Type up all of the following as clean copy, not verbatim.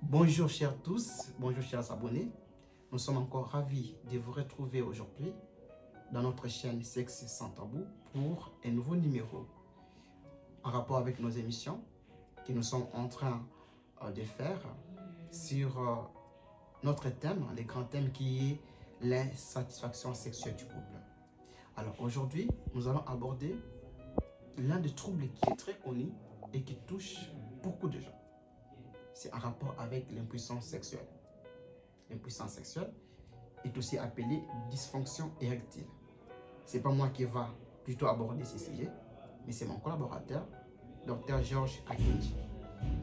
Bonjour chers tous, bonjour chers abonnés. Nous sommes encore ravis de vous retrouver aujourd'hui dans notre chaîne Sexe sans tabou pour un nouveau numéro en rapport avec nos émissions que nous sommes en train de faire sur notre thème, le grand thème qui est l'insatisfaction sexuelle du couple. Alors aujourd'hui, nous allons aborder l'un des troubles qui est très connu et qui touche beaucoup de gens. C'est en rapport avec l'impuissance sexuelle. L'impuissance sexuelle est aussi appelée dysfonction érectile. C'est pas moi qui va plutôt aborder ce sujet, mais c'est mon collaborateur, Dr Georges Akinji.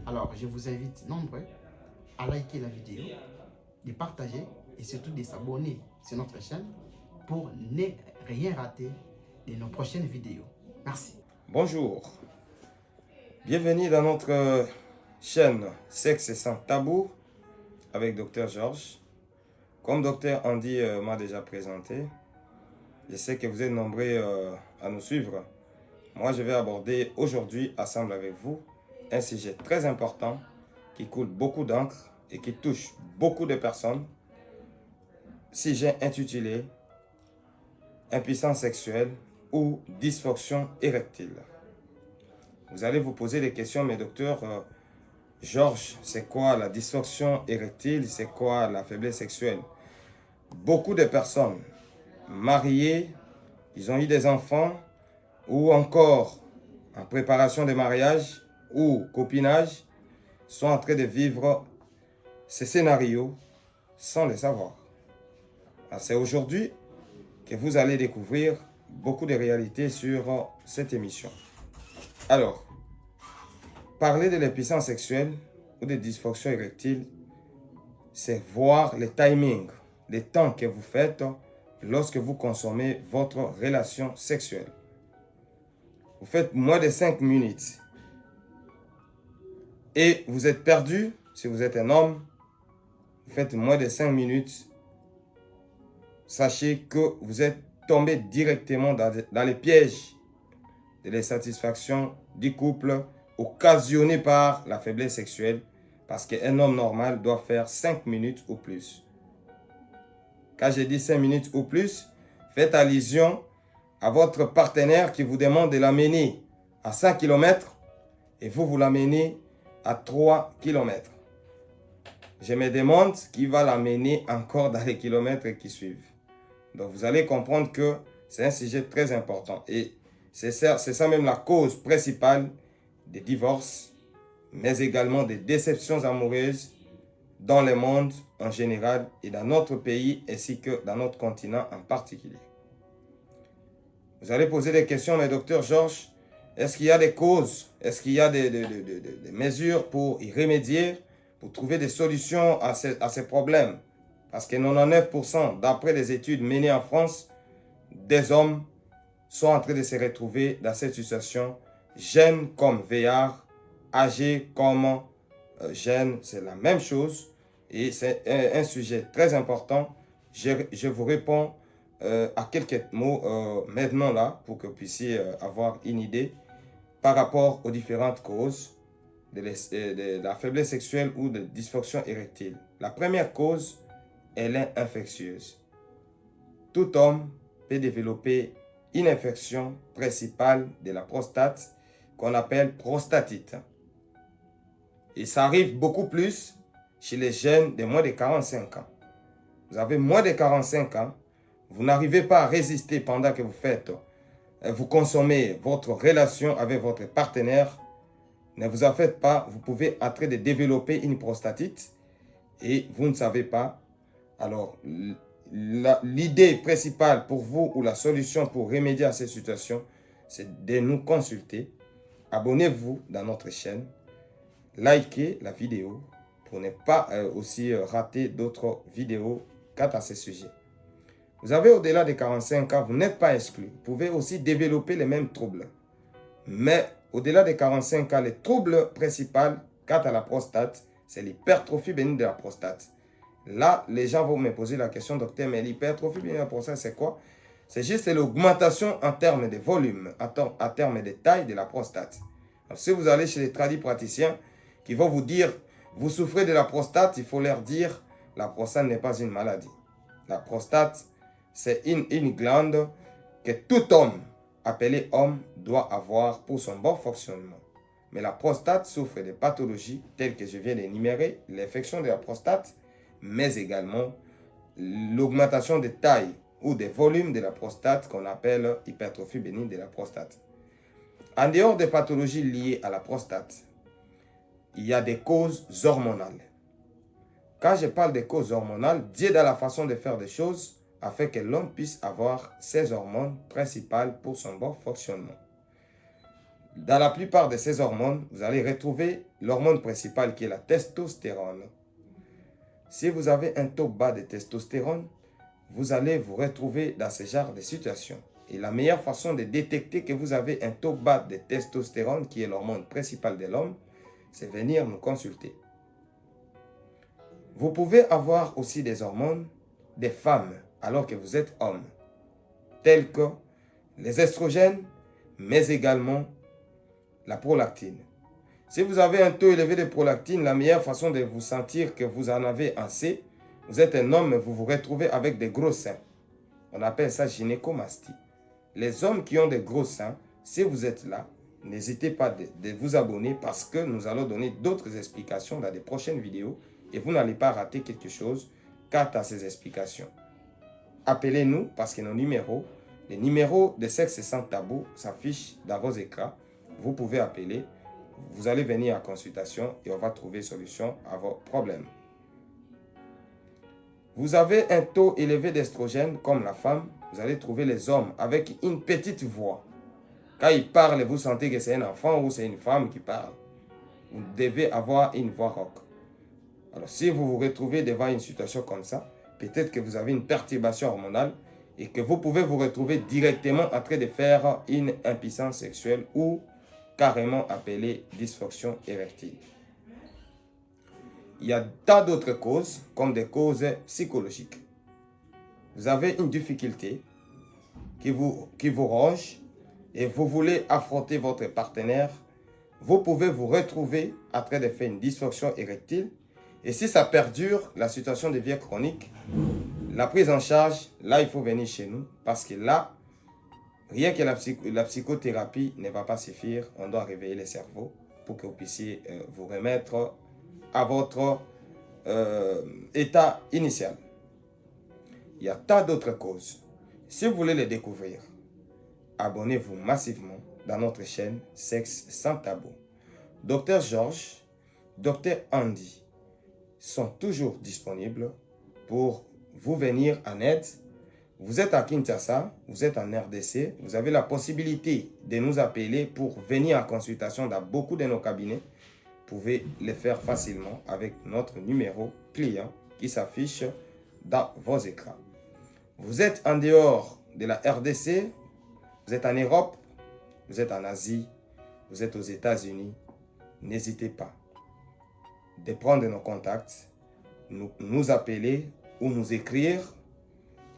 Alors, je vous invite nombreux à liker la vidéo, de partager et surtout de s'abonner sur notre chaîne pour ne rien rater de nos prochaines vidéos. Merci. Bonjour, bienvenue dans notre chaîne Sexe sans tabou avec Dr Georges. Comme Dr Andy m'a déjà présenté, je sais que vous êtes nombreux à nous suivre. Moi, je vais aborder aujourd'hui, ensemble avec vous, un sujet très important qui coule beaucoup d'encre et qui touche beaucoup de personnes. Sujet intitulé impuissance sexuelle ou dysfonction érectile. Vous allez vous poser des questions, mais docteur Georges, c'est quoi la dysfonction érectile? C'est quoi la faiblesse sexuelle? Beaucoup de personnes mariées, ils ont eu des enfants ou encore en préparation de mariage ou copinage, sont en train de vivre ces scénarios sans le savoir. C'est aujourd'hui que vous allez découvrir beaucoup de réalités sur cette émission. Alors, parler de l'impuissance sexuelle ou de dysfonction érectile, c'est voir le timing, le temps que vous faites lorsque vous consommez votre relation sexuelle. Vous faites moins de 5 minutes et vous êtes perdu. Si vous êtes un homme, vous faites moins de 5 minutes. Sachez que vous êtes tombé directement dans les pièges de l'insatisfaction du couple occasionné par la faiblesse sexuelle, parce qu'un homme normal doit faire 5 minutes ou plus. Quand je dis 5 minutes ou plus, faites allusion à votre partenaire qui vous demande de l'amener à 5 km et vous l'amenez à 3 km. Je me demande qui va l'amener encore dans les kilomètres qui suivent. Donc vous allez comprendre que c'est un sujet très important et c'est ça même la cause principale des divorces, mais également des déceptions amoureuses dans le monde en général et dans notre pays ainsi que dans notre continent en particulier. Vous allez poser des questions, mais docteur Georges, est-ce qu'il y a des causes? Est-ce qu'il y a des mesures pour y remédier, pour trouver des solutions à ces problèmes? Parce que 99%, d'après les études menées en France, des hommes sont en train de se retrouver dans cette situation, jeunes comme vieillards, âgés comme jeunes, c'est la même chose. Et c'est un sujet très important. Je vous réponds à quelques mots maintenant là, pour que vous puissiez avoir une idée par rapport aux différentes causes de la faiblesse sexuelle ou de dysfonction érectile. La première cause, elle est infectieuse. Tout homme peut développer une infection principale de la prostate qu'on appelle prostatite. Et ça arrive beaucoup plus chez les jeunes de moins de 45 ans. Vous avez moins de 45 ans, vous n'arrivez pas à résister pendant que vous consommez votre relation avec votre partenaire. Ne vous en faites pas, vous pouvez être en train de développer une prostatite et vous ne savez pas. Alors, l'idée principale pour vous ou la solution pour remédier à cette situation, c'est de nous consulter. Abonnez-vous dans notre chaîne, likez la vidéo pour ne pas aussi rater d'autres vidéos quant à ce sujet. Vous avez au-delà de 45 ans, vous n'êtes pas exclu. Vous pouvez aussi développer les mêmes troubles. Mais au-delà de 45 ans, le trouble principal quant à la prostate, c'est l'hypertrophie bénigne de la prostate. Là, les gens vont me poser la question, docteur, mais l'hypertrophie bénigne de la prostate, c'est quoi? C'est juste l'augmentation en termes de volume, en termes de taille de la prostate. Alors, si vous allez chez les tradipraticiens qui vont vous dire Vous souffrez de la prostate, il faut leur dire, la prostate n'est pas une maladie. La prostate, c'est une glande que tout homme, appelé homme, doit avoir pour son bon fonctionnement. Mais la prostate souffre de pathologies telles que je viens d'énumérer, l'infection de la prostate, mais également l'augmentation de taille ou des volumes de la prostate qu'on appelle hypertrophie bénigne de la prostate. En dehors des pathologies liées à la prostate, il y a des causes hormonales. Quand je parle des causes hormonales, Dieu dans la façon de faire des choses afin que l'homme puisse avoir ses hormones principales pour son bon fonctionnement. Dans la plupart de ces hormones, vous allez retrouver l'hormone principale qui est la testostérone. Si vous avez un taux bas de testostérone, vous allez vous retrouver dans ce genre de situation. Et la meilleure façon de détecter que vous avez un taux bas de testostérone, qui est l'hormone principale de l'homme, c'est venir nous consulter. Vous pouvez avoir aussi des hormones des femmes alors que vous êtes homme, telles que les estrogènes, mais également la prolactine. Si vous avez un taux élevé de prolactine, la meilleure façon de vous sentir que vous en avez assez, vous êtes un homme, vous vous retrouvez avec des gros seins. On appelle ça gynécomastie. Les hommes qui ont des gros seins, si vous êtes là, n'hésitez pas de vous abonner parce que nous allons donner d'autres explications dans les prochaines vidéos et vous n'allez pas rater quelque chose quant à ces explications. Appelez-nous parce que les numéros de Sexe Sans Tabou s'affichent dans vos écrans. Vous pouvez appeler, vous allez venir en consultation et on va trouver solution à vos problèmes. Vous avez un taux élevé d'estrogène comme la femme, vous allez trouver les hommes avec une petite voix. Quand ils parlent, vous sentez que c'est un enfant ou c'est une femme qui parle. Vous devez avoir une voix rauque. Alors si vous vous retrouvez devant une situation comme ça, peut-être que vous avez une perturbation hormonale et que vous pouvez vous retrouver directement en train de faire une impuissance sexuelle ou carrément appelée dysfonction érectile. Il y a tant d'autres causes, comme des causes psychologiques. Vous avez une difficulté qui vous ronge et vous voulez affronter votre partenaire, vous pouvez vous retrouver en train de faire une dysfonction érectile. Et si ça perdure, la situation devient chronique, la prise en charge, là, il faut venir chez nous parce que là, rien que la psychothérapie ne va pas suffire. On doit réveiller le cerveau pour que vous puissiez vous remettre à votre état initial. Il y a tant d'autres causes. Si vous voulez les découvrir, abonnez-vous massivement dans notre chaîne Sexe Sans Tabou. Dr Georges, Dr Andy sont toujours disponibles pour vous venir en aide. Vous êtes à Kinshasa, vous êtes en RDC, vous avez la possibilité de nous appeler pour venir en consultation dans beaucoup de nos cabinets. Vous pouvez le faire facilement avec notre numéro client qui s'affiche dans vos écrans. Vous êtes en dehors de la RDC, vous êtes en Europe, vous êtes en Asie, vous êtes aux États-Unis, n'hésitez pas de prendre nos contacts, nous appeler ou nous écrire.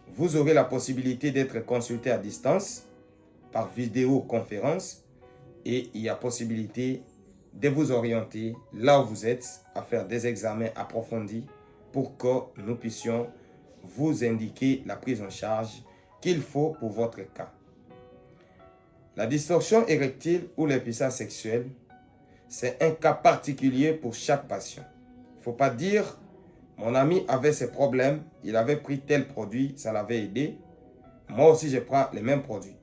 Vous aurez la possibilité d'être consulté à distance par vidéoconférence et il y a possibilité de vous orienter là où vous êtes à faire des examens approfondis pour que nous puissions vous indiquer la prise en charge qu'il faut pour votre cas. La dysfonction érectile ou l'impuissance sexuelle, c'est un cas particulier pour chaque patient. Il ne faut pas dire, mon ami avait ces problèmes, il avait pris tel produit, ça l'avait aidé. Moi aussi, je prends les mêmes produits.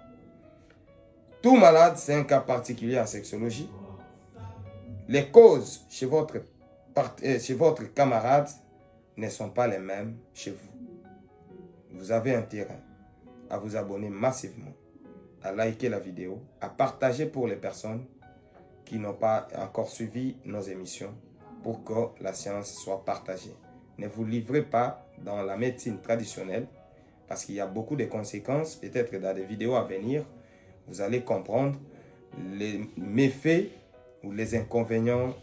Tout malade, c'est un cas particulier en sexologie. Les causes chez votre camarade ne sont pas les mêmes chez vous. Vous avez intérêt à vous abonner massivement, à liker la vidéo, à partager pour les personnes qui n'ont pas encore suivi nos émissions pour que la science soit partagée. Ne vous livrez pas dans la médecine traditionnelle parce qu'il y a beaucoup de conséquences. Peut-être dans des vidéos à venir, vous allez comprendre les méfaits ou les inconvénients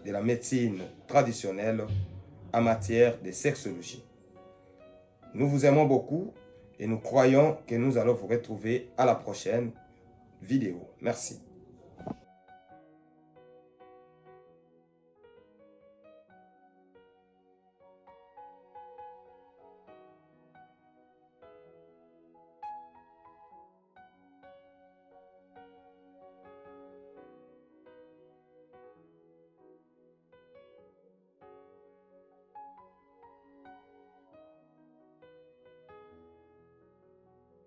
de la médecine traditionnelle en matière de sexologie. Nous vous aimons beaucoup et nous croyons que nous allons vous retrouver à la prochaine vidéo. Merci.